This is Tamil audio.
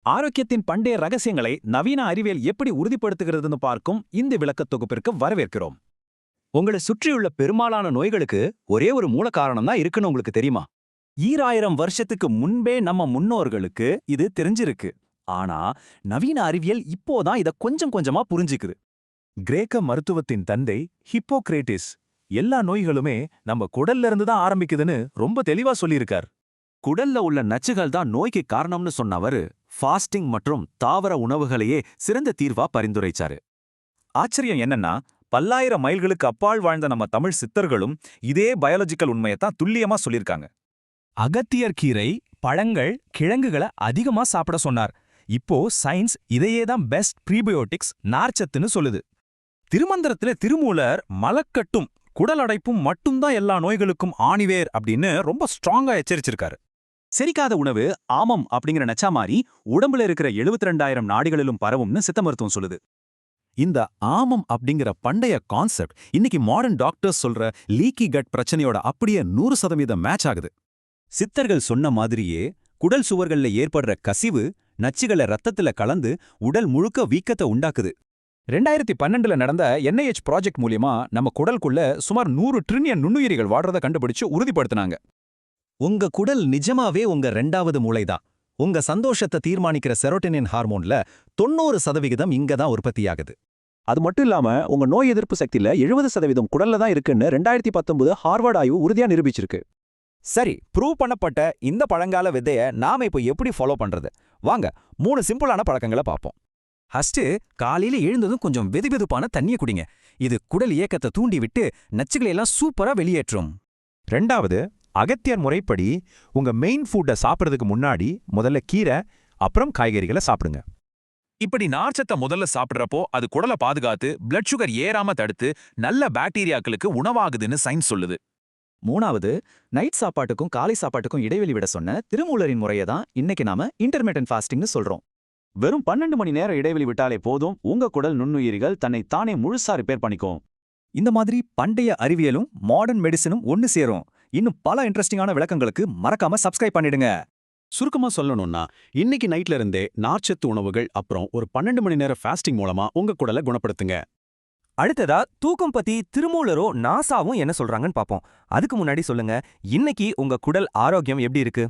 ஆரோக்கியத்தின் பண்டைய ரகசியங்களை நவீன அறிவியல் எப்படி உறுதிப்படுத்துகிறதுன்னு பார்க்கும் இந்த விளக்கத் தொகுப்பிற்கு வரவேற்கிறோம். உங்களை சுற்றியுள்ள பெரும்பாலான நோய்களுக்கு ஒரே ஒரு மூல காரணம் தான் இருக்குன்னு உங்களுக்கு தெரியுமா? 2000 வருஷத்துக்கு முன்பே நம்ம முன்னோர்களுக்கு இது தெரிஞ்சிருக்கு. ஆனா நவீன அறிவியல் இப்போதான் இத கொஞ்சம் கொஞ்சமா புரிஞ்சுக்குது. கிரேக்க மருத்துவத்தின் தந்தை ஹிப்போக்ரேட்டிஸ் எல்லா நோய்களுமே நம்ம குடல்ல இருந்து தான் ஆரம்பிக்குதுன்னு ரொம்ப தெளிவா சொல்லியிருக்கார். குடல்ல உள்ள நச்சுகள் தான் நோய்க்கு காரணம்னு சொன்னவரு ஃபாஸ்டிங் மற்றும் தாவர உணவுகளையே சிறந்த தீர்வா பரிந்துரைச்சாரு. ஆச்சரியம் என்னன்னா, பல்லாயிரம் மைல்களுக்கு அப்பால் வாழ்ந்த நம்ம தமிழ் சித்தர்களும் இதே பயாலஜிக்கல் உண்மையத்தான் துல்லியமா சொல்லியிருக்காங்க. அகத்தியர் கீரை, பழங்கள், கிழங்குகளை அதிகமா சாப்பிட சொன்னார். இப்போ சயின்ஸ் இதையே தான் பெஸ்ட் ப்ரீபயோட்டிக்ஸ் நார்ச்சத்துன்னு சொல்லுது. திருமந்திரத்துல திருமூலர் மலக்கட்டும் குடல் அடைப்பும் மட்டும்தான் எல்லா நோய்களுக்கும் ஆணிவேர் அப்படின்னு ரொம்ப ஸ்ட்ராங்கா எச்சரிச்சிருக்காரு. செரிக்காத உணவு ஆமம் அப்படிங்கிற நச்சா மாதிரி உடம்புல இருக்கிற 72,000 நாடிகளிலும் பரவும்னு சித்த மருத்துவம் சொல்லுது. இந்த ஆமம் அப்படிங்கிற பண்டைய கான்செப்ட் இன்னைக்கு மாடர்ன் டாக்டர்ஸ் சொல்ற லீக்கி கட் பிரச்சனையோட அப்படியே 100% மேட்ச் ஆகுது. சித்தர்கள் சொன்ன மாதிரியே குடல் சுவர்கள்ல ஏற்படுற கசிவு நச்சுகளை ரத்தத்துல கலந்து உடல் முழுக்க வீக்கத்தை உண்டாக்குது. 2012ல நடந்த NIH ப்ராஜெக்ட் மூலியமா நம்ம குடலுக்குள்ள சுமார் 100 ட்ரில்லியன் நுண்ணுயிரிகள் வாடுறத கண்டுபிடிச்சு உறுதிப்படுத்தினாங்க. உங்க குடல் நிஜமாவே உங்க 2வது மூளைதான். உங்க சந்தோஷத்தை தீர்மானிக்கிற செரோட்டோனின் ஹார்மோன்ல 90% இங்க தான் உற்பத்தியாகுது. அது மட்டும் இல்லாம உங்க நோய் எதிர்ப்பு சக்தியில 70% குடல்ல தான் இருக்குன்னு 2019 ஹார்வர்ட் ஆய்வு உறுதியா நிரூபிச்சிருக்கு. சரி, ப்ரூவ் பண்ணப்பட்ட இந்த பழங்கால விதைய நாம இப்போ எப்படி ஃபாலோ பண்றது? வாங்க 3 சிம்பிளான பழக்கங்களை பார்ப்போம். ஃபர்ஸ்ட், காலையில எழுந்ததும் கொஞ்சம் வெதுவெதுப்பான தண்ணிய குடிங்க. இது குடல் இயக்கத்தை தூண்டி விட்டு நச்சுகளை எல்லாம் சூப்பரா வெளியேற்றும். 2வது, அகத்தியர் முறைப்படி உங்க மெயின் ஃபுட்டை சாப்பிட்றதுக்கு முன்னாடி முதல்ல கீரை அப்புறம் காய்கறிகளை சாப்பிடுங்க. இப்படி நார்ச்சத்தை முதல்ல சாப்பிடுறப்போ அது குடலை பாதுகாத்து பிளட் சுகர் ஏறாம தடுத்து நல்ல பாக்டீரியாக்களுக்கு உணவாகுதுன்னு சயின்ஸ் சொல்லுது. 3வது, நைட் சாப்பாட்டுக்கும் காலை சாப்பாட்டுக்கும் இடைவெளி விட சொன்ன திருமூலரின் முறையை தான் இன்னைக்கு நாம இன்டர்மிட்டன்ட் ஃபாஸ்டிங்னு சொல்றோம். வெறும் 12 மணி நேரம் இடைவெளி விட்டாலே போதும், உங்க குடல் நுண்ணுயிரிகள் தன்னை தானே முழுசா ரிப்பேர் பண்ணிக்கும். இந்த மாதிரி பண்டைய அறிவியலும் மாடர்ன் மெடிசனும் ஒன்னு சேரும். இன்னும் பல இன்ட்ரெஸ்டிங்கான விளக்கங்களுக்கு மறக்காம சப்ஸ்கிரைப் பண்ணிடுங்க. சுருக்கமா சொல்லணும்னா, இன்னைக்கு நைட்ல இருந்தே நார்ச்சத்து உணவுகள் அப்புறம் ஒரு 12 மணி நேரம் ஃபாஸ்டிங் மூலமா உங்க குடலை குணப்படுத்துங்க. அடுத்ததா தூக்கம் பத்தி திருமூலரோ நாசாவும் என்ன சொல்றாங்கன்னு பாப்போம். அதுக்கு முன்னாடி சொல்லுங்க, இன்னைக்கு உங்க குடல் ஆரோக்கியம் எப்படி இருக்கு?